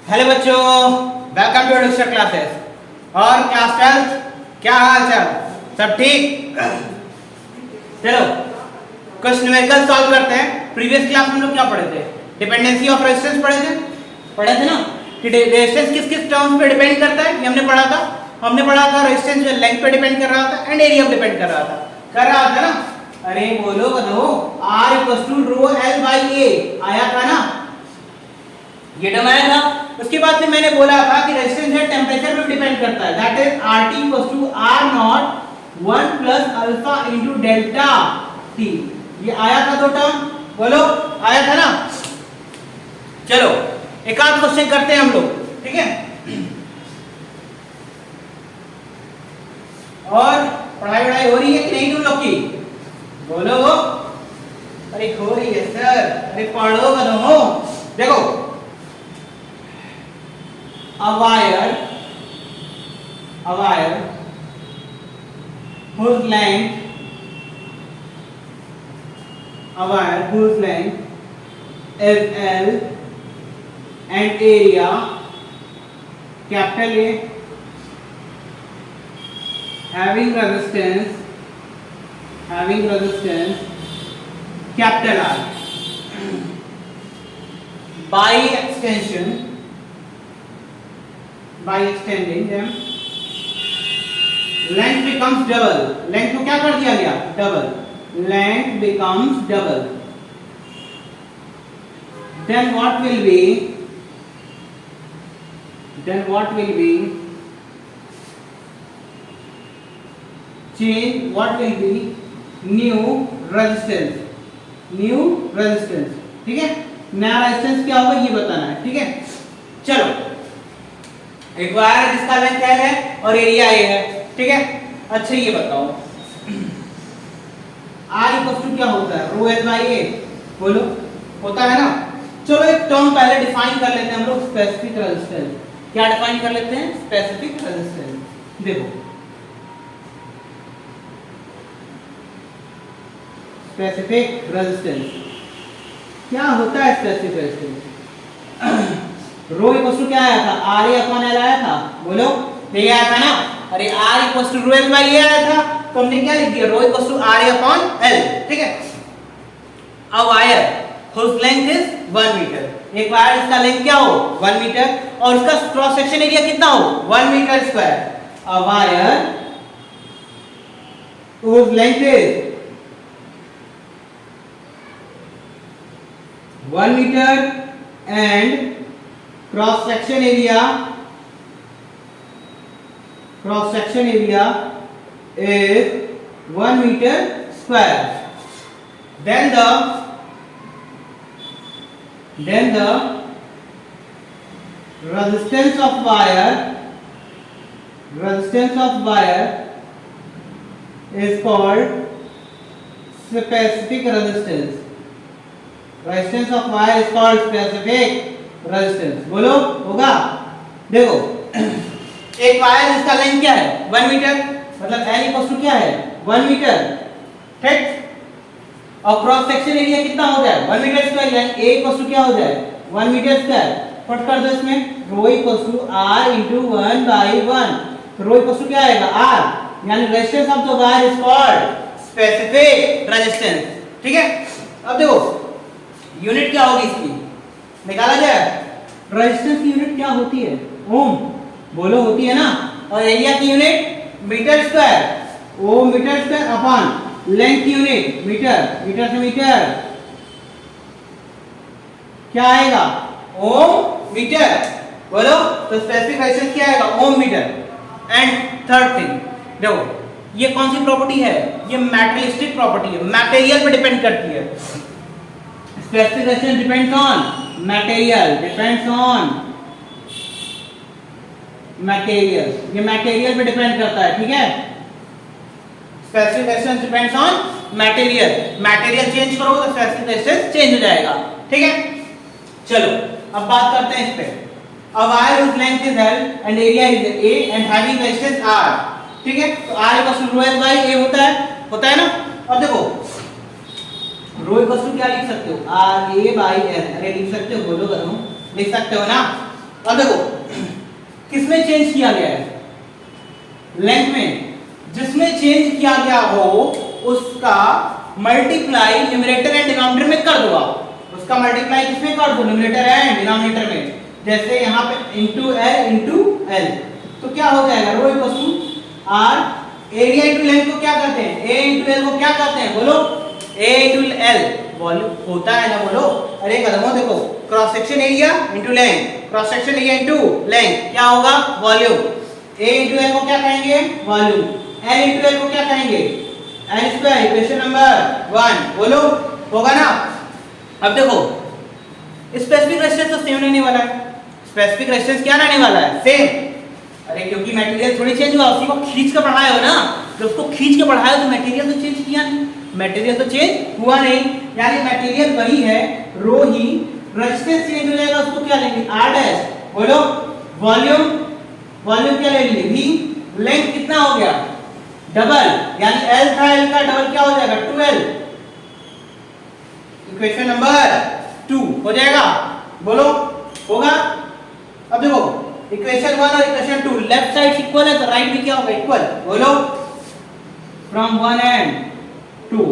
Hello बच्चों, welcome to education classes. और class 12 क्या हाल चाल, सब ठीक? चलो कुछ न्यूमेरिकल सॉल्व करते हैं। प्रीवियस क्लास में हम लोग क्या पढ़े थे? डिपेंडेंसी ऑफ रेजिस्टेंस पढ़े थे ना, कि रेजिस्टेंस किस किस टर्म्स पे डिपेंड करता है, ये हमने पढ़ा था। हमने पढ़ा था रेजिस्टेंस जो लेंथ पे डिपेंड कर रहा था एंड एरिया पे डिपेंड कर रहा था ना। अरे बोलो R = rho L by A आया था ना, ये टर्म आया था। उसके बाद में मैंने बोला था कि रेजिस्टेंस है टेंपरेचर पे डिपेंड करता है, that is RT = R0 1 + alpha into delta T। ये आया था दो टर्म, बोलो आया था ना। चलो एक आध क्वेश्चन करते हैं हम लोग, ठीक है? और पढ़ाई हो रही है कि नहीं तुम लोग की? बोलो। अरे हो रही है सर, अरे पढ़ो बनो। देखो a wire whose length is L and area capital A having resistance capital R, by extending them length becomes double। length को क्या कर दिया गया? double। length becomes double, then what will be new resistance। ठीक है, नया resistance क्या होगा ये बताना है, ठीक है? चलो एक वायर जिसका लेंथ L है और एरिया A है, ठीक है? अच्छा ये बताओ R = क्या होता है? रो L बाई A, बोलो होता है ना। चलो एक टर्म पहले डिफाइन कर लेते हैं हम लोग, स्पेसिफिक रेजिस्टेंस। क्या डिफाइन कर लेते हैं? Specific resistance. देखो स्पेसिफिक रेजिस्टेंस क्या होता है? स्पेसिफिक रेजिस्टेंस रो = क्या आया था? RA/L आया था, बोलो ये आया था ना। अरे R = rho L by A आया था, तो हमने क्या लिख दिया? रो = RA/L, ठीक है? A wire whose length is 1 metre, एक वायर इसका लेंथ क्या हो? 1 मीटर, और उसका क्रॉस सेक्शन एरिया कितना हो? 1 metre square. A wire whose length is 1 meter and cross section area is 1 meter square, then the resistance of wire is called specific resistance। Resistance of wire is called specific resistance. बोलो होगा। देखो एक wire जिसका length क्या है? 1 metre, मतलब L = क्या है? 1 मीटर, ठीक? और क्रॉस सेक्शन एरिया कितना हो जाए? 1 मीटर स्क्वायर, यानी A = क्या हो जाए? 1 मीटर स्क्वायर। पुट कर दो इसमें, रो = R × 1/1। रो = क्या आएगा? R, यानी resistance of the wire is called specific resistance, ठीक है? अब देखो यूनिट क्या होगी इसकी, निकाला जाए। रेजिस्टेंस की यूनिट क्या होती है? ओम, बोलो होती है ना। और एरिया की यूनिट मीटर स्क्वायर, ओ मीटर स्क्वायर अपॉन लेंथ की यूनिट मीटर से मीटर क्या आएगा? ओम मीटर, बोलो। तो स्पेसिफिक रेजिस्टेंस क्या आएगा? ओम मीटर। एंड थर्ड थिंग, देखो ये कौन सी प्रॉपर्टी है? ये मैटेरियलिस्टिक प्रॉपर्टी है, मटेरियल पे डिपेंड करती है। Specific resistance depends on material, ये मटेरियल पे डिपेंड करता है, ठीक है? Specific resistance depends on material change करोगे तो specific resistance चेंज हो जाएगा, ठीक है? चलो अब बात करते हैं इस पे। A wire whose length is L and area is A and having resistance R, ठीक है? तो R = rho L by A होता है ना। और देखो रो = क्या लिख सकते हो? RA/L, अरे लिख सकते हो, बोलो करो, लिख सकते हो ना। अब देखो किसमें चेंज किया गया है, लेंथ में। जिसमें चेंज किया गया हो उसका मल्टीप्लाई न्यूमरेटर एंड डिनोमिनेटर में कर दो आप। उसका मल्टीप्लाई किसमें कर दो, न्यूमरेटर एंड डिनोमिनेटर में। जैसे यहाँ पे इंटू एल, तो क्या हो जाएगा, rho equal to R. Area into length को क्या करते हैं, ए इंटू एल को क्या करते हैं, बोलो, ए इंटू एल वॉल्यूम होता है ना, बोलो। अरे कदमों देखो, cross section area into length, cross section area into length क्या होगा, वॉल्यूम। ए इंटू एल को क्या कहेंगे, वॉल्यूम। एल इंटू एल को क्या कहेंगे, एल स्क्वायर। इक्वेशन नंबर 1 बोलो, होगा ना। अब देखो स्पेसिफिक रेजिस्टेंस तो सेम रहने वाला है। स्पेसिफिक रेजिस्टेंस क्या रहने वाला है, सेम। अरे क्योंकि मटेरियल थोड़ी चेंज हुआ, उसी को खींच कर बढ़ाया हो ना। जब उसको खींच के बढ़ाया तो मटेरियल तो चेंज किया नहीं, मटेरियल तो चेंज हुआ नहीं, यानी मटेरियल वही है, रो ही। रेजिस्टेंस चेंज हो जाएगा, उसको क्या लेंगे, आर डैश। बोलो वॉल्यूम, वॉल्यूम क्या ले लेंगे, वी। लेंथ कितना हो गया, डबल, यानी एल था, एल का डबल क्या हो जाएगा, 2l। इक्वेशन नंबर 2 हो जाएगा, बोलो होगा। अब देखो इक्वेशन 1 और इक्वेशन 2 लेफ्ट साइड इक्वल है तो राइट भी क्या होगा, इक्वल। बोलो फ्रॉम 1 एंड 2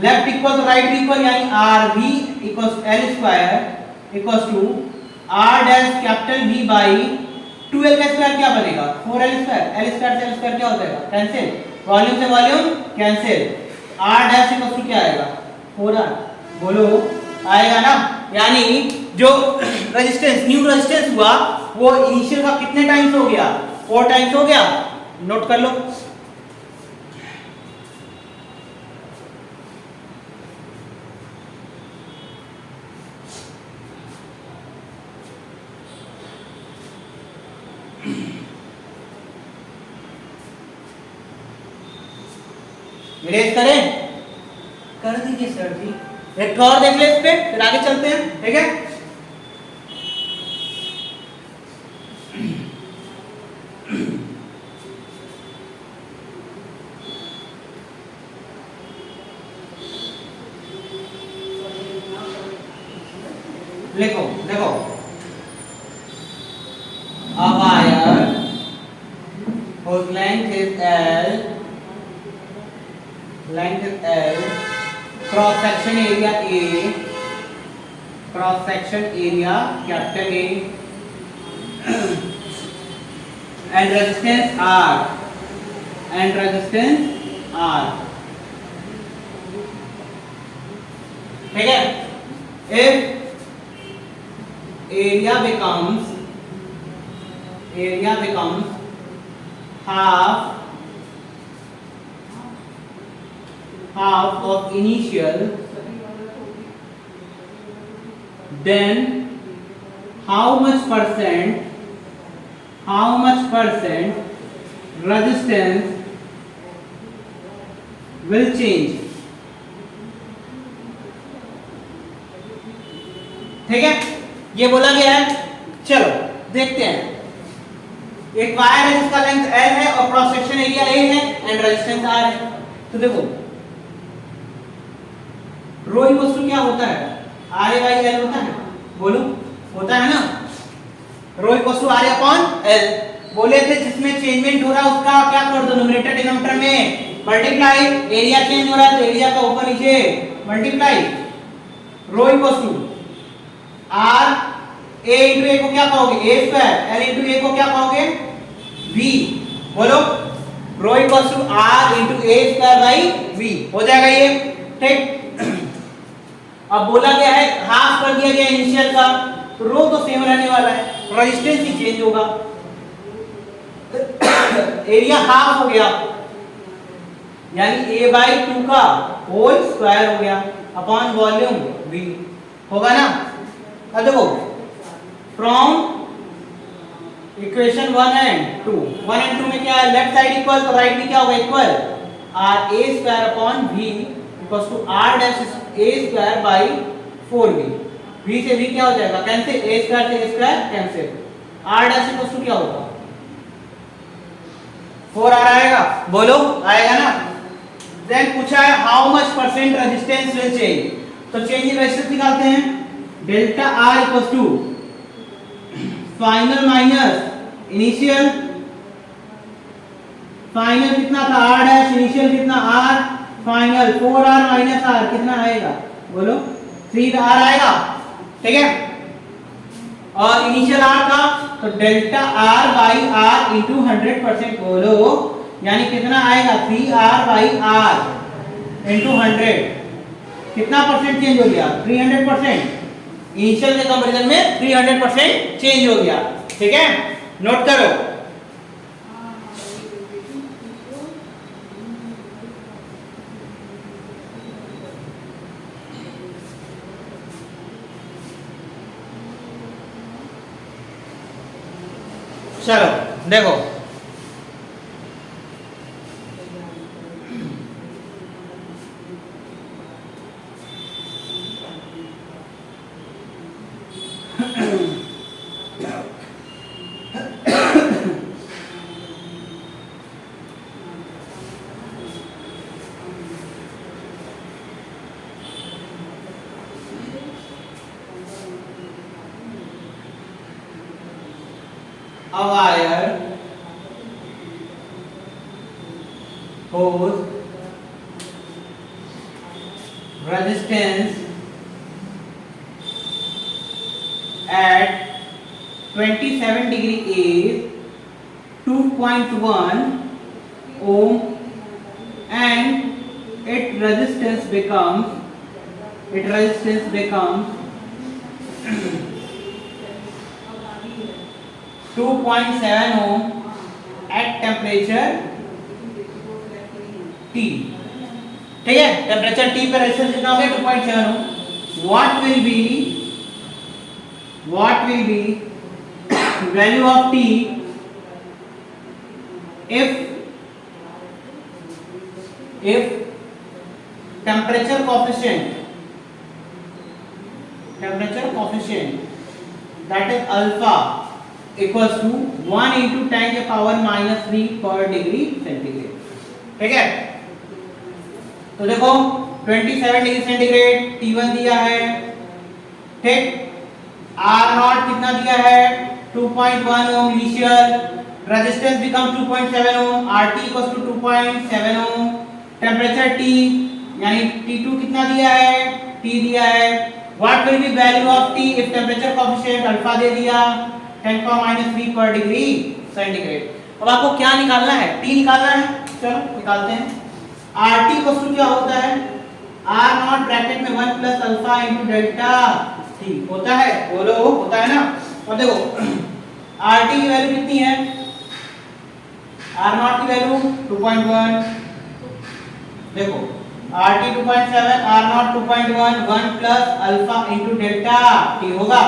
लेफ्ट इक्वल तो राइट भी इक्वल, यानी R V equals L square equals to R dash capital V by 2l का स्क्वायर क्या बनेगा, 4l स्क्वायर। एल स्क्वायर से एल स्क्वायर क्या हो जाएगा, कैंसिल। वॉल्यूम से volume cancel. R dash equals to क्या आएगा, 4r। बोलो आएगा ना। यानी जो रेजिस्टेंस, न्यू रेजिस्टेंस हुआ वो इनिशियल का कितने टाइम्स हो गया, 4 टाइम्स हो गया। नोट कर लो। इरेज करें, कर दीजिए सर जी। एक और देख ले इस पे, फिर आगे चलते हैं, ठीक है। लिखो देखो, a wire whose length is L, cross section area A, cross section area capital A, and resistance R, ठीक है। if area becomes half of initial, then how much percent resistance will change, ठीक है। ये बोला गया है। चलो देखते हैं। एक वायर है जिसका लेंथ L है और क्रॉस सेक्शन एरिया A है एंड रेजिस्टेंस R है। तो देखो रो इक्वल्स टू क्या होता है, RA/L होता है, बोलो होता है ना। Rho equals to RA upon L। बोले थे जिसमें चेंजमेंट हो रहा है उसका क्या कर दो, न्यूमरेटर डिनोमिनेटर में मल्टीप्लाई। एरिया चेंज हो रहा है तो एरिया का ऊपर नीचे multiply. Rho equals to R A into A को क्या कहोगे, A square. L into A को क्या कहोगे, V। बोलो rho equals to R into A square by V हो जाएगा ये, ठीक। अब बोला गया है हाफ कर दिया गया इनिशियल का, तो रो तो सेम रहने वाला है, रेजिस्टेंस ही चेंज होगा। एरिया हाफ हो गया, यानी A/2 का होल स्क्वायर हो गया अपॉन वॉल्यूम V होगा ना। अब देखो फ्रॉम इक्वेशन 1 एंड 2 में क्या है, लेफ्ट साइड इक्वल तो राइट भी क्या होगा, equal. RA square upon V equals to R dash A square by 4V। V से V क्या हो जाएगा, कैंसिल। A स्क्वायर से A square cancel. R dash equals to क्या होगा, 4R आएगा, बोलो आएगा ना। देन पूछा है how much percent resistance will change, तो चेंज इन रेजिस्टेंस निकालते हैं। Delta R equals to final minus initial, final कितना था r डैश, इनिशियल कितना r, final 4r minus r कितना आएगा बोलो 3r आएगा, ठीक है। और इनिशियल r था तो delta r by r into 100% बोलो, यानी कितना आएगा 3r बाई r इंटू 100, कितना परसेंट चेंज हो गया 300%, इनिशियल के कंपैरिजन में 300% चेंज हो गया, ठीक है। नोट करो, चलो देखो a wire whose resistance at 27 degree is 2.1 ohm and its resistance becomes 2.7 ohm at temperature T, ठीक है। टेम्परेचर T पे रेजिस्टेंस कितना हो गया 2.7 ohm। what will be value of T if temperature coefficient that is alpha equals to 1 into 10 के power -3 पर degree centigrade, ठीक है। तो देखो 27 डिग्री सेंटीग्रेड T1 दिया है, ठीक। R0 कितना दिया है 2.1 ohm initial, resistance become 2.7 ohm, RT equals to 2.7 ohm, temperature T यानी T2 कितना दिया है T दिया है। What will be value of T if temperature coefficient alpha दे दिया 10⁻³ पर डिग्री सेंटीग्रेड। अब आपको क्या निकालना है T निकालना है, चलो निकालते हैं। RT इक्वल्स टू क्या होता है R0 ब्रैकेट में 1 plus alpha into delta T होता है, बोलो होता है ना। अब देखो RT की वैल्यू कितनी है, R0 की वैल्यू 2.1, देखो RT 2.7 R0 2.1 1 plus alpha into delta T होगा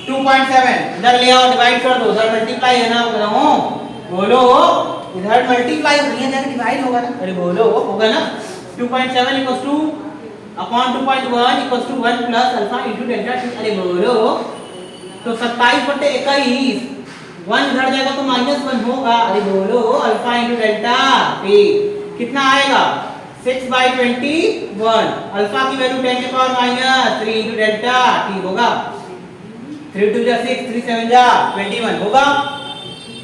2.7, इधर ले आओ डिवाइड कर दो, इधर मल्टीप्लाई है ना, कर रहा हूं बोलो, इधर मल्टीप्लाई हो रही है जाकर डिवाइड होगा ना, अरे बोलो होगा ना। 2.7 equals to upon 2.1 equals to 1 plus alpha into delta T, अरे बोलो तो 27/21, 1 इधर जाएगा तो -1 होगा, अरे बोलो अल्फा इनटू डेल्टा T कितना आएगा 6/21, अल्फा की वैल्यू 10 के पावर -3 इनटू डेल्टा T होगा, 3 2 6 3 7 21 होगा।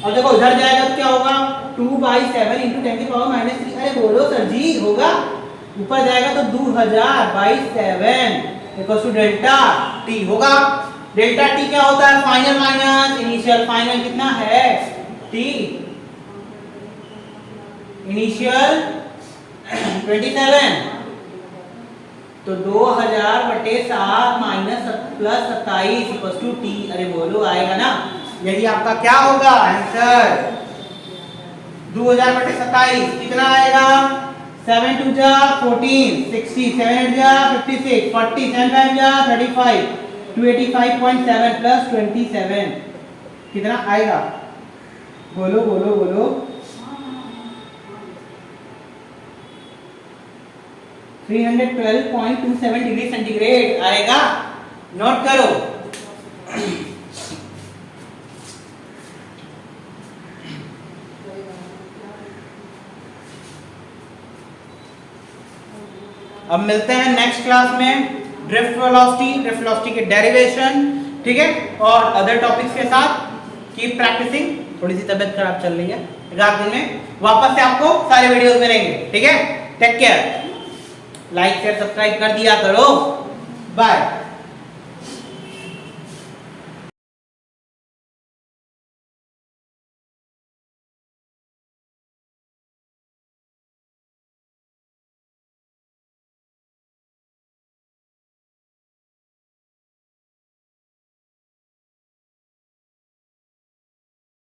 और देखो इधर जाएगा तो क्या होगा 2/7 इनटू 10 के पावर -3, अरे बोलो सर जी होगा, ऊपर जाएगा तो 2000/7 इक्वल्स टू डेल्टा T होगा। डेल्टा T क्या होता है फाइनल माइनस इनिशियल, फाइनल कितना है T इनिशियल 27, तो 2000/7 minus plus 27 equals to T, अरे बोलो आएगा ना, यही आपका क्या होगा आंसर 2000/27 कितना आएगा 7 2 जा 14 60 7 8 जा 56 40 7 5 जा 35 285.7 प्लस 27 कितना आएगा बोलो बोलो बोलो 312.27 डिग्री सेंटीग्रेड आएगा, नोट करो। अब मिलते हैं नेक्स्ट क्लास में ड्रिफ्ट वेलोसिटी के डेरिवेशन, ठीक है, और अदर टॉपिक्स के साथ कीप प्रैक्टिसिंग। थोड़ी सी तबीयत खराब चल रही है, एक आध दिन में वापस से आपको सारे वीडियोस मिलेंगे। ठीक है, take care, like share subscribe कर दिया करो। बाय।